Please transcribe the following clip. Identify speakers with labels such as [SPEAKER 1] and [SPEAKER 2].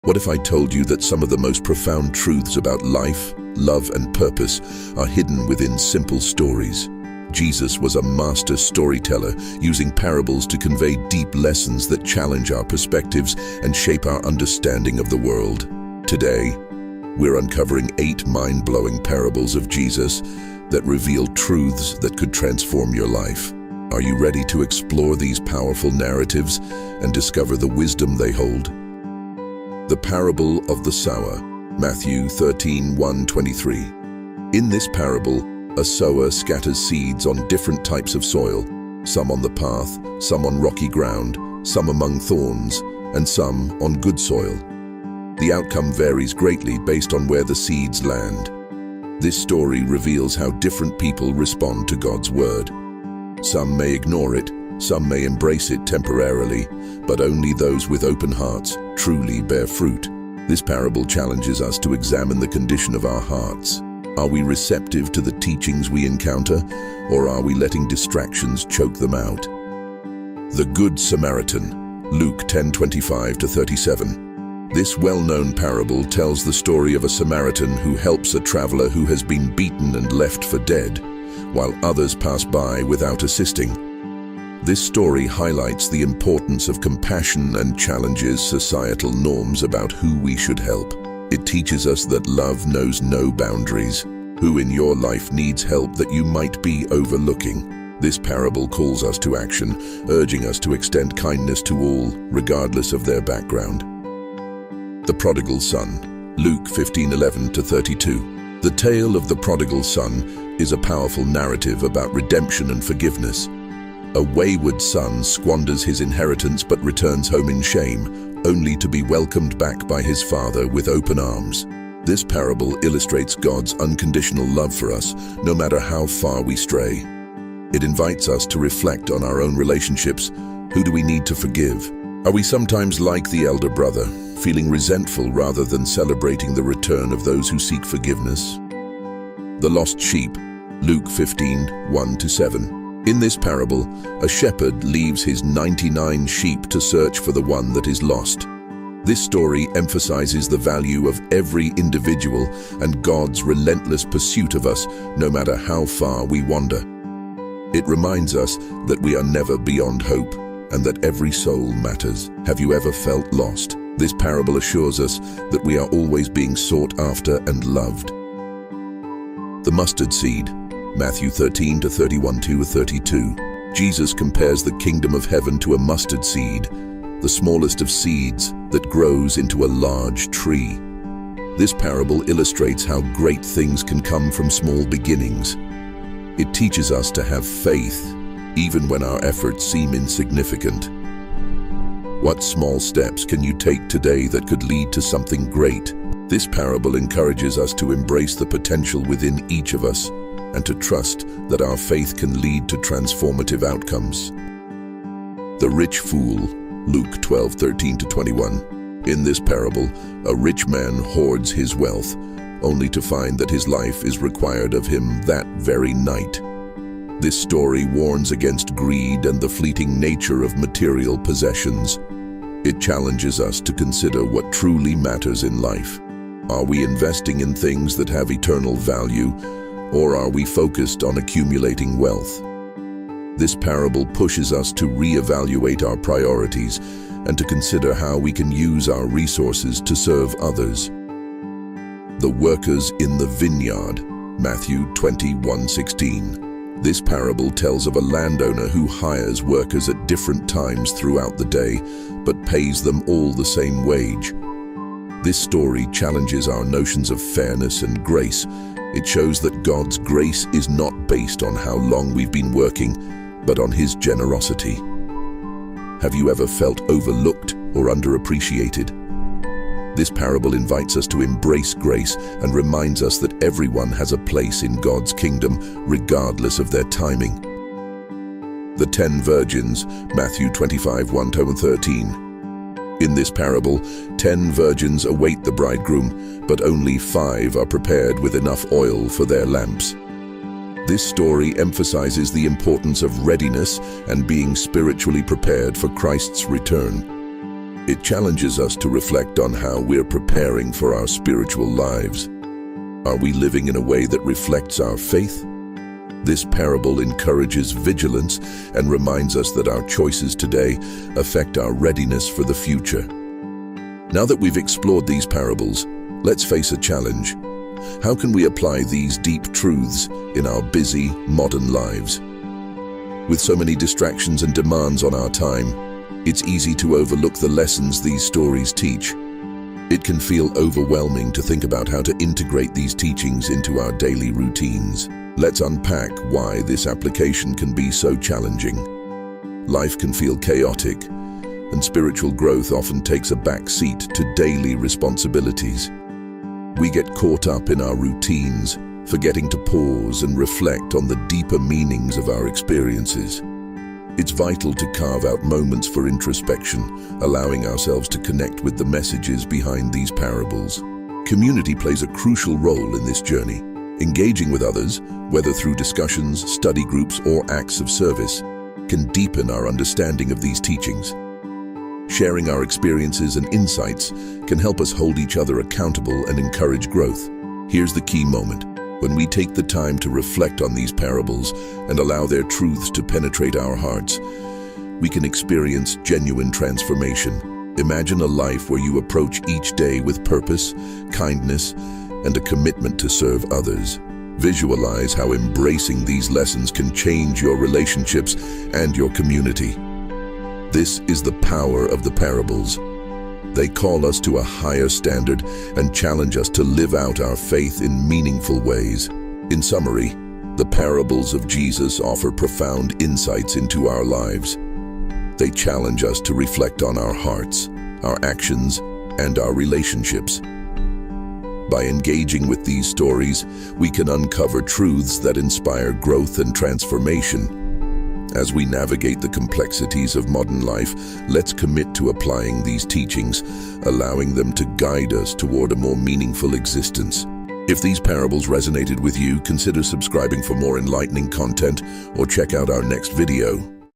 [SPEAKER 1] What if I told you that some of the most profound truths about life, love, and purpose are hidden within simple stories? Jesus was a master storyteller, using parables to convey deep lessons that challenge our perspectives and shape our understanding of the world. Today, we're uncovering 8 mind-blowing parables of Jesus that reveal truths that could transform your life. Are you ready to explore these powerful narratives and discover the wisdom they hold? The parable of the sower, Matthew 13:1-23. In this parable, a sower scatters seeds on different types of soil, some on the path, some on rocky ground, some among thorns, and some on good soil. The outcome varies greatly based on where the seeds land. This story reveals how different people respond to God's word. Some may ignore it, some may embrace it temporarily, but only those with open hearts truly bear fruit. This parable challenges us to examine the condition of our hearts. Are we receptive to the teachings we encounter, or are we letting distractions choke them out? The Good Samaritan, Luke 10:25-37. This well-known parable tells the story of a Samaritan who helps a traveler who has been beaten and left for dead, while others pass by without assisting. This story highlights the importance of compassion and challenges societal norms about who we should help. It teaches us that love knows no boundaries. Who in your life needs help that you might be overlooking? This parable calls us to action, urging us to extend kindness to all, regardless of their background. The Prodigal Son, Luke 15:11-32. The tale of the prodigal son is a powerful narrative about redemption and forgiveness. A wayward son squanders his inheritance but returns home in shame, only to be welcomed back by his father with open arms. This parable illustrates God's unconditional love for us, no matter how far we stray. It invites us to reflect on our own relationships. Who do we need to forgive? Are we sometimes like the elder brother, feeling resentful rather than celebrating the return of those who seek forgiveness? The lost sheep, Luke 15:1-7. In this parable, a shepherd leaves his 99 sheep to search for the one that is lost. This story emphasizes the value of every individual and God's relentless pursuit of us, no matter how far we wander. It reminds us that we are never beyond hope and that every soul matters. Have you ever felt lost? This parable assures us that we are always being sought after and loved. The mustard seed, Matthew 13:31-32. Jesus compares the kingdom of heaven to a mustard seed, the smallest of seeds that grows into a large tree. This parable illustrates how great things can come from small beginnings. It teaches us to have faith, even when our efforts seem insignificant. What small steps can you take today that could lead to something great? This parable encourages us to embrace the potential within each of us and to trust that our faith can lead to transformative outcomes. The rich fool, Luke 12:13-21. In this parable, a rich man hoards his wealth, only to find that his life is required of him that very night. This story warns against greed and the fleeting nature of material possessions. It challenges us to consider what truly matters in life. Are we investing in things that have eternal value, or are we focused on accumulating wealth? This parable pushes us to reevaluate our priorities and to consider how we can use our resources to serve others. The workers in the vineyard, Matthew 21:16. This parable tells of a landowner who hires workers at different times throughout the day, but pays them all the same wage. This story challenges our notions of fairness and grace. It shows that God's grace is not based on how long we've been working, but on His generosity. Have you ever felt overlooked or underappreciated? This parable invites us to embrace grace and reminds us that everyone has a place in God's kingdom, regardless of their timing. The 10 virgins, Matthew 25:1-13. In this parable, 10 virgins await the bridegroom, but only 5 are prepared with enough oil for their lamps. This story emphasizes the importance of readiness and being spiritually prepared for Christ's return. It challenges us to reflect on how we're preparing for our spiritual lives. Are we living in a way that reflects our faith? This parable encourages vigilance and reminds us that our choices today affect our readiness for the future. Now that we've explored these parables, let's face a challenge. How can we apply these deep truths in our busy, modern lives? With so many distractions and demands on our time, it's easy to overlook the lessons these stories teach. It can feel overwhelming to think about how to integrate these teachings into our daily routines. Let's unpack why this application can be so challenging. Life can feel chaotic, and spiritual growth often takes a back seat to daily responsibilities. We get caught up in our routines, forgetting to pause and reflect on the deeper meanings of our experiences. It's vital to carve out moments for introspection, allowing ourselves to connect with the messages behind these parables. Community plays a crucial role in this journey. Engaging with others, whether through discussions, study groups, or acts of service, can deepen our understanding of these teachings. Sharing our experiences and insights can help us hold each other accountable and encourage growth. Here's the key moment. When we take the time to reflect on these parables and allow their truths to penetrate our hearts, we can experience genuine transformation. Imagine a life where you approach each day with purpose, kindness, and a commitment to serve others. Visualize how embracing these lessons can change your relationships and your community. This is the power of the parables. They call us to a higher standard and challenge us to live out our faith in meaningful ways. In summary, the parables of Jesus offer profound insights into our lives. They challenge us to reflect on our hearts, our actions, and our relationships. By engaging with these stories, we can uncover truths that inspire growth and transformation. As we navigate the complexities of modern life, let's commit to applying these teachings, allowing them to guide us toward a more meaningful existence. If these parables resonated with you, consider subscribing for more enlightening content or check out our next video.